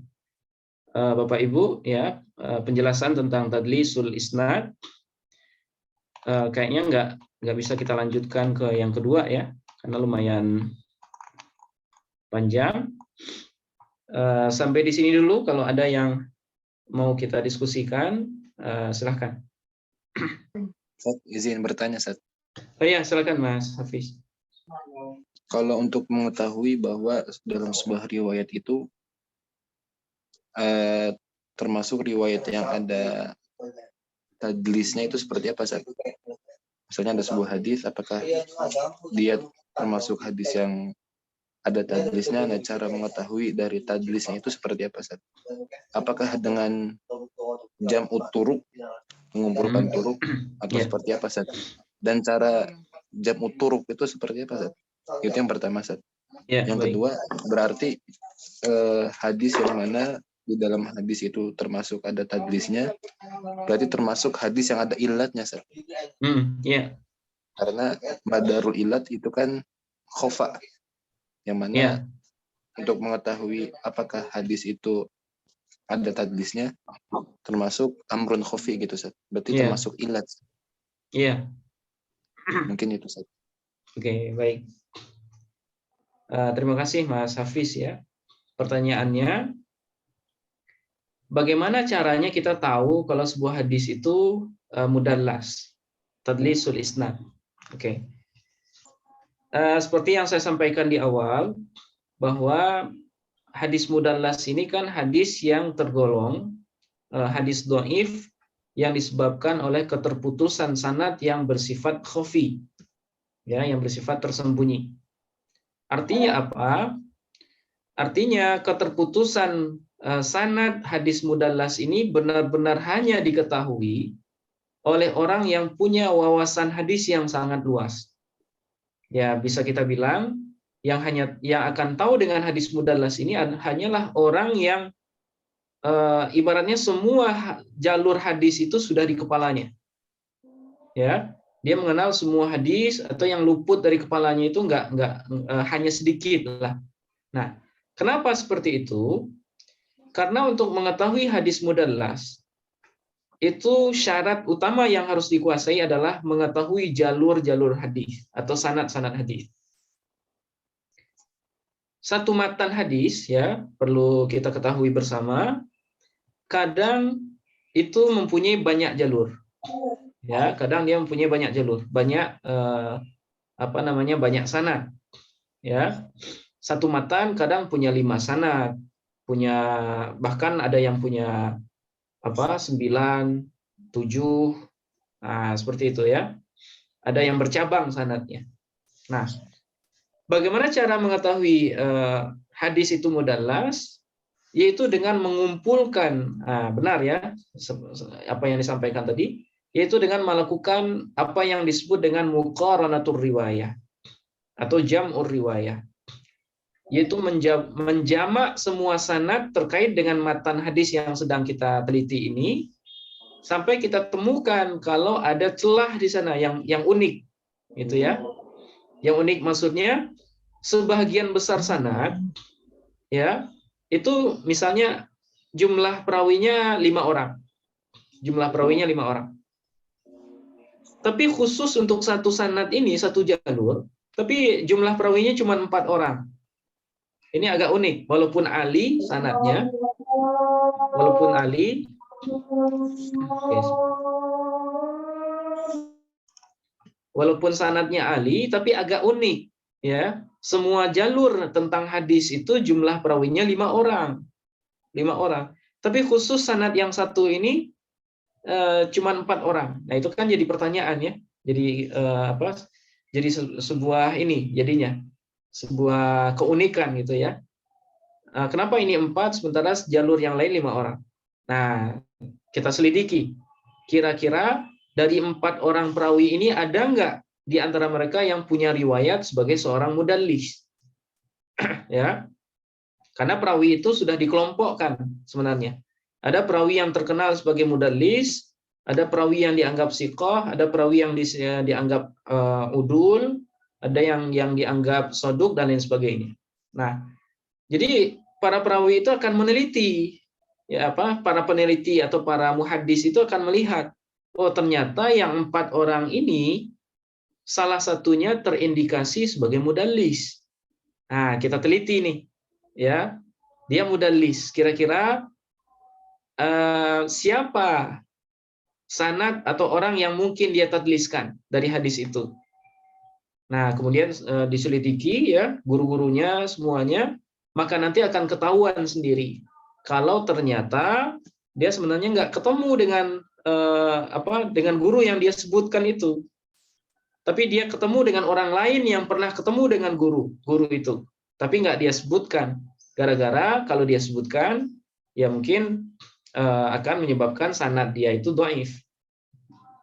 Bapak Ibu, ya, penjelasan tentang tadlisul isnad. Kayaknya nggak bisa kita lanjutkan ke yang kedua, ya, karena lumayan panjang. Sampai di sini dulu. Kalau ada yang mau kita diskusikan, silahkan. Izin bertanya, Ustaz. Oh ya, silakan Mas Hafiz. Kalau untuk mengetahui bahwa dalam sebuah riwayat itu termasuk riwayat yang ada tadlisnya itu seperti apa, Ustaz? Misalnya ada sebuah hadis, apakah dia termasuk hadis yang ada tadlisnya? Nah, cara mengetahui dari tadlisnya itu seperti apa, Ustaz? Apakah dengan jam'ut turuq, mengumpulkan turuq, atau seperti apa, Ustaz? Dan cara jam'ut turuq itu seperti apa, Ustaz? Itu yang pertama, Ustaz. Yang kedua, berarti hadis yang mana di dalam hadis itu termasuk ada tadlisnya, berarti termasuk hadis yang ada ilatnya, Ustaz. Karena madarul ilat itu kan khofa, yang mana untuk mengetahui apakah hadis itu ada tadlisnya, termasuk amrun khofi gitu, Ustaz. Berarti termasuk ilat. Iya. Mungkin itu, Ustaz. Oke, baik. Terima kasih Mas Hafiz, ya. Pertanyaannya, bagaimana caranya kita tahu kalau sebuah hadis itu mudallas, tadlisul isnad? Oke. Seperti yang saya sampaikan di awal, bahwa hadis mudallas ini kan hadis yang tergolong hadis dhaif yang disebabkan oleh keterputusan sanad yang bersifat khafi, ya, yang bersifat tersembunyi. Artinya apa? Artinya keterputusan sanad hadis mudallas ini benar-benar hanya diketahui oleh orang yang punya wawasan hadis yang sangat luas. Ya, bisa kita bilang yang akan tahu dengan hadis mudallas ini hanyalah orang yang ibaratnya semua jalur hadis itu sudah di kepalanya. Ya, dia mengenal semua hadis, atau yang luput dari kepalanya itu enggak hanya sedikit lah. Nah, kenapa seperti itu? Karena untuk mengetahui hadis mudallas itu syarat utama yang harus dikuasai adalah mengetahui jalur-jalur hadis atau sanad-sanad hadis. Satu matan hadis, ya, perlu kita ketahui bersama, kadang itu mempunyai banyak jalur. Ya, kadang dia mempunyai banyak jalur, banyak banyak sanad. Ya, satu matan kadang punya 5 sanad, bahkan ada yang punya 9, 7, nah seperti itu, ya. Ada yang bercabang sanadnya. Nah, bagaimana cara mengetahui hadis itu mudallas? Yaitu dengan mengumpulkan, benar ya, apa yang disampaikan tadi, yaitu dengan melakukan apa yang disebut dengan muqaranatur riwayah atau jam'ur riwayah, yaitu menjamak semua sanad terkait dengan matan hadis yang sedang kita teliti ini, sampai kita temukan kalau ada celah di sana yang unik, gitu ya. Yang unik maksudnya sebagian besar sanad, ya, itu misalnya jumlah perawinya 5 orang. Jumlah perawinya 5 orang. Tapi khusus untuk satu sanad ini, satu jalur, tapi jumlah perawinya cuma 4 orang. Ini agak unik, walaupun Ali sanadnya, walaupun sanadnya Ali, tapi agak unik, ya. Semua jalur tentang hadis itu jumlah perawinya 5 orang. 5 orang. Tapi khusus sanad yang satu ini cuma 4 orang. Nah, itu kan jadi pertanyaan ya. Jadi apa? Jadi sebuah ini jadinya sebuah keunikan gitu ya. Kenapa ini 4 sementara jalur yang lain 5 orang? Nah, kita selidiki. Kira-kira dari 4 orang perawi ini ada nggak di antara mereka yang punya riwayat sebagai seorang mudallis? Ya, karena perawi itu sudah dikelompokkan sebenarnya. Ada perawi yang terkenal sebagai mudallis, ada perawi yang dianggap siqah, ada perawi yang dianggap udul, ada yang dianggap soduk dan lain sebagainya. Nah, jadi para perawi itu akan meneliti, ya para peneliti atau para muhaddis itu akan melihat, oh ternyata yang 4 orang ini salah satunya terindikasi sebagai mudallis. Nah, kita teliti nih, ya dia mudallis. Kira-kira siapa sanad atau orang yang mungkin dia tadliskan dari hadis itu? Nah, kemudian diselidiki ya guru-gurunya semuanya, maka nanti akan ketahuan sendiri kalau ternyata dia sebenarnya nggak ketemu dengan guru yang dia sebutkan itu, tapi dia ketemu dengan orang lain yang pernah ketemu dengan guru itu, tapi nggak dia sebutkan. Gara-gara kalau dia sebutkan, ya mungkin akan menyebabkan sanad dia itu dhaif.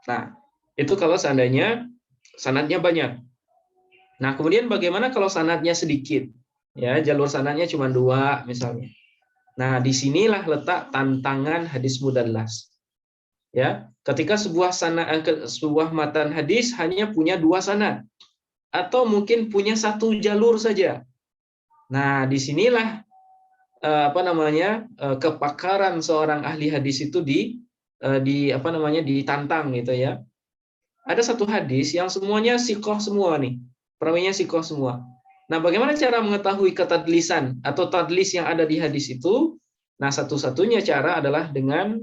Nah, itu kalau seandainya sanadnya banyak. Nah, kemudian bagaimana kalau sanadnya sedikit? Ya, jalur sanadnya cuma 2 misalnya. Nah, disinilah letak tantangan hadis mudallas. Ya, ketika sebuah matan hadis hanya punya 2 sanad atau mungkin punya 1 jalur saja. Nah, disinilah kepakaran seorang ahli hadis itu ditantang gitu ya. Ada 1 hadis yang semuanya siqah semua nih. Perawinya siqah semua. Nah, bagaimana cara mengetahui ketadlisan atau tadlis yang ada di hadis itu? Nah, satu-satunya cara adalah dengan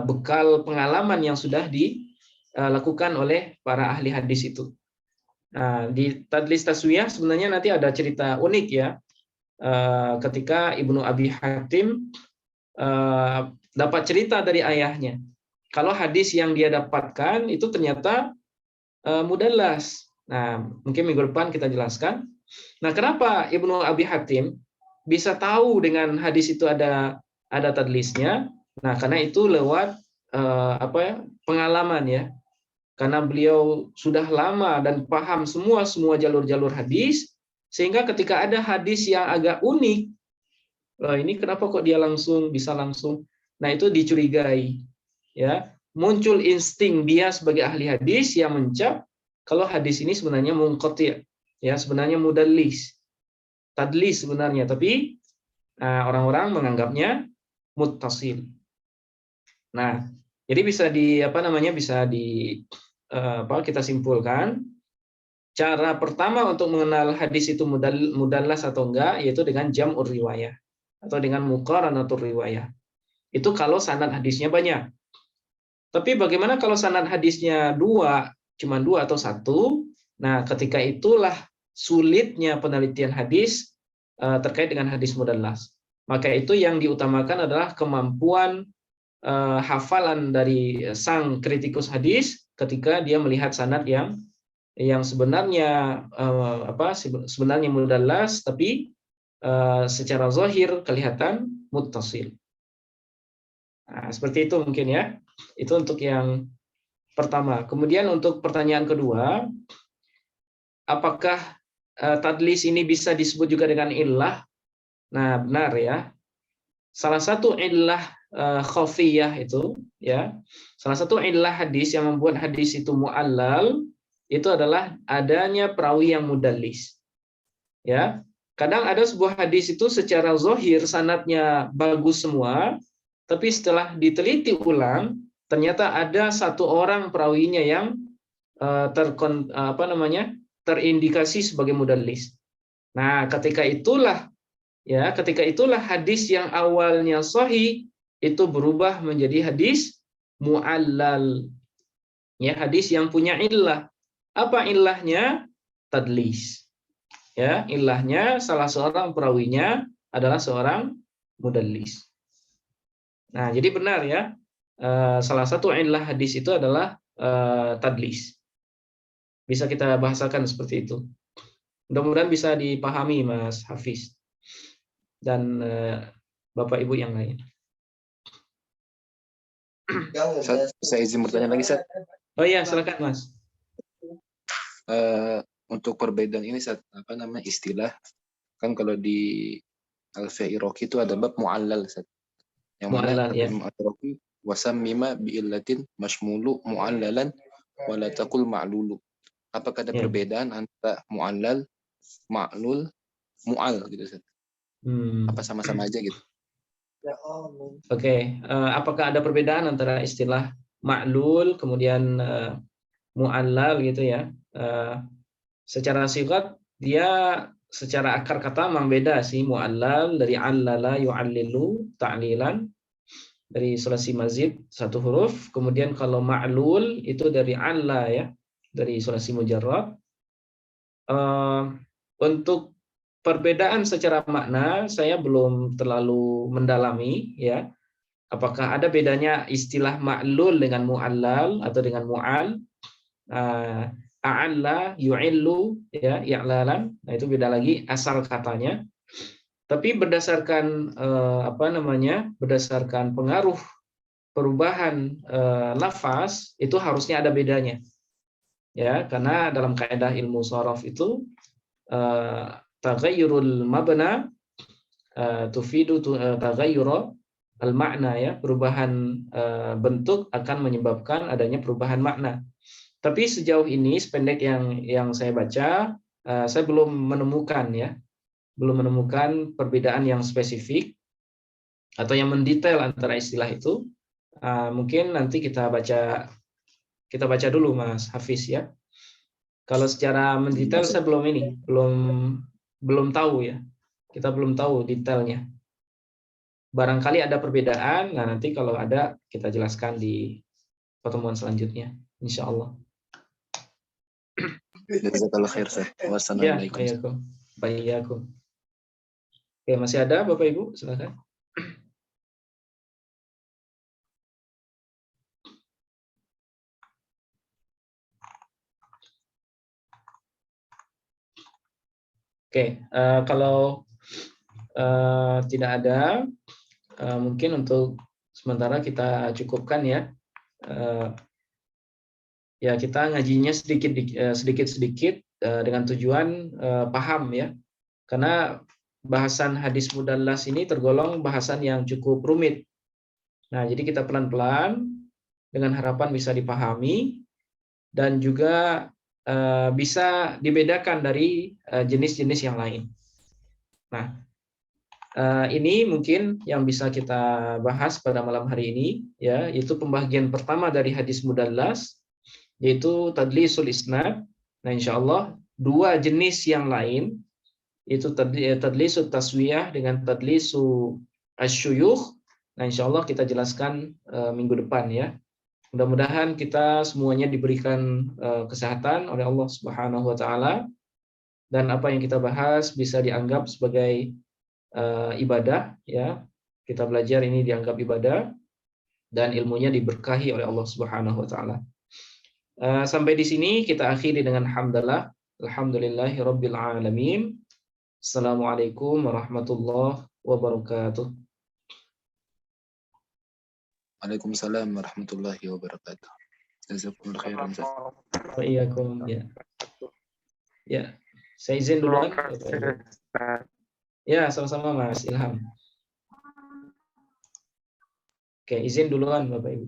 bekal pengalaman yang sudah dilakukan oleh para ahli hadis itu. Nah, di tadlis taswiyah sebenarnya nanti ada cerita unik ya. Ketika Ibnu Abi Hatim dapat cerita dari ayahnya, kalau hadis yang dia dapatkan itu ternyata mudallas. Nah, mungkin minggu depan kita jelaskan. Nah, kenapa Ibnu Abi Hatim bisa tahu dengan hadis itu ada tadlisnya? Nah, karena itu lewat pengalaman ya. Karena beliau sudah lama dan paham semua jalur-jalur hadis, sehingga ketika ada hadis yang agak unik, ini kenapa kok dia bisa langsung? Nah, itu dicurigai. Ya, muncul insting dia sebagai ahli hadis yang mencap kalau hadis ini sebenarnya munqati', ya sebenarnya mudallis, tadlis sebenarnya, tapi orang-orang menganggapnya muttasil. Nah, jadi kita simpulkan cara pertama untuk mengenal hadis itu mudallas atau enggak yaitu dengan jam'ur riwayah atau dengan muqaranatur riwayah. Itu kalau sanad hadisnya banyak. Tapi bagaimana kalau sanad hadisnya cuma 2 atau 1? Nah, ketika itulah sulitnya penelitian hadis terkait dengan hadis mudallas. Maka itu yang diutamakan adalah kemampuan hafalan dari sang kritikus hadis ketika dia melihat sanad yang sebenarnya sebenarnya mudallas tapi secara zahir kelihatan muttasil. Nah, seperti itu mungkin ya. Itu untuk yang pertama. Kemudian untuk pertanyaan kedua, apakah tadlis ini bisa disebut juga dengan illah? Nah, benar ya. Salah satu illah khafiyah itu ya. Salah satu illah hadis yang membuat hadis itu mu'allal itu adalah adanya perawi yang mudallis. Ya. Kadang ada sebuah hadis itu secara zahir sanadnya bagus semua, tapi setelah diteliti ulang ternyata ada 1 orang perawinya yang terindikasi sebagai mudallis. Nah, ketika itulah hadis yang awalnya sahih itu berubah menjadi hadis mu'allal. Ya, hadis yang punya illah. Apa illahnya? Tadlis. Ya, illahnya salah seorang perawinya adalah seorang mudallis. Nah, jadi benar ya. Salah satu illah hadis itu adalah tadlis. Bisa kita bahasakan seperti itu. Mudah-mudahan bisa dipahami Mas Hafiz dan Bapak Ibu yang lain. Ustaz, saya izin bertanya lagi, Ustaz. Oh iya, silakan Mas. Untuk perbedaan ini, Ustaz, apa namanya istilah? Kan kalau di Alfiya Iraqi itu ada bab mu'allal, Ustaz. Yang mana Mu'allal, ya. Imam Iraqi wasammima bi'illatin mashmulu mu'allalan wala taqul ma'lulu. Apakah ada Ya. perbedaan antara mu'allal, ma'lul, mu'al gitu, Ustaz? Apa sama-sama aja gitu? Oke. Apakah ada perbedaan antara istilah ma'lul kemudian mu'allal gitu ya? Secara sigat dia secara akar kata memang beda sih. Mu'allal dari allala yu'allilu ta'lilan, dari sulasi mazid satu huruf. Kemudian kalau ma'lul itu dari alla ya, dari sulasi mujarrad. Untuk perbedaan secara makna saya belum terlalu mendalami ya. Apakah ada bedanya istilah ma'lul dengan mu'allal atau dengan mu'al? A'alla yu'illu ya, i'lalan. Nah, itu beda lagi asal katanya. Tapi berdasarkan berdasarkan pengaruh perubahan lafaz itu harusnya ada bedanya. Ya, karena dalam kaidah ilmu sharaf itu taghayyurul mabna tufidu taghayyura al-makna ya, perubahan bentuk akan menyebabkan adanya perubahan makna. Tapi sejauh ini sependek yang saya baca, saya belum menemukan perbedaan yang spesifik atau yang mendetail antara istilah itu. Mungkin nanti kita baca dulu Mas Hafiz ya. Kalau secara mendetail saya belum tahu ya. Kita belum tahu detailnya. Barangkali ada perbedaan. Nah, nanti kalau ada kita jelaskan di pertemuan selanjutnya, insya Allah. Jazakallah khair, Ustaz. Wassalamualaikum. Bayakum. Oke, masih ada Bapak Ibu? Silakan. Oke, kalau tidak ada, mungkin untuk sementara kita cukupkan ya. Ya, kita ngajinya sedikit dengan tujuan paham ya. Karena bahasan hadis mudallas ini tergolong bahasan yang cukup rumit. Nah, jadi kita pelan-pelan dengan harapan bisa dipahami dan juga bisa dibedakan dari jenis-jenis yang lain. Nah, ini mungkin yang bisa kita bahas pada malam hari ini ya, yaitu pembagian pertama dari hadis mudallas, yaitu tadlisul isnad. Nah, insyaallah dua jenis yang lain, yaitu tadlisul taswiyah dengan tadlisu asyuyukh. Nah, insyaallah kita jelaskan minggu depan ya. Mudah-mudahan kita semuanya diberikan kesehatan oleh Allah Subhanahu wa taala dan apa yang kita bahas bisa dianggap sebagai ibadah ya. Kita belajar ini dianggap ibadah dan ilmunya diberkahi oleh Allah Subhanahu wa taala. Sampai di sini kita akhiri dengan hamdalah. Alhamdulillahirabbil alamin. Assalamualaikum warahmatullahi wabarakatuh. Waalaikumsalam warahmatullahi wabarakatuh. Jazakumullah khairan. Wa iyyakum ya. Ya, saya izin duluan. Ya, sama-sama Mas Ilham. Oke, izin duluan Bapak Ibu.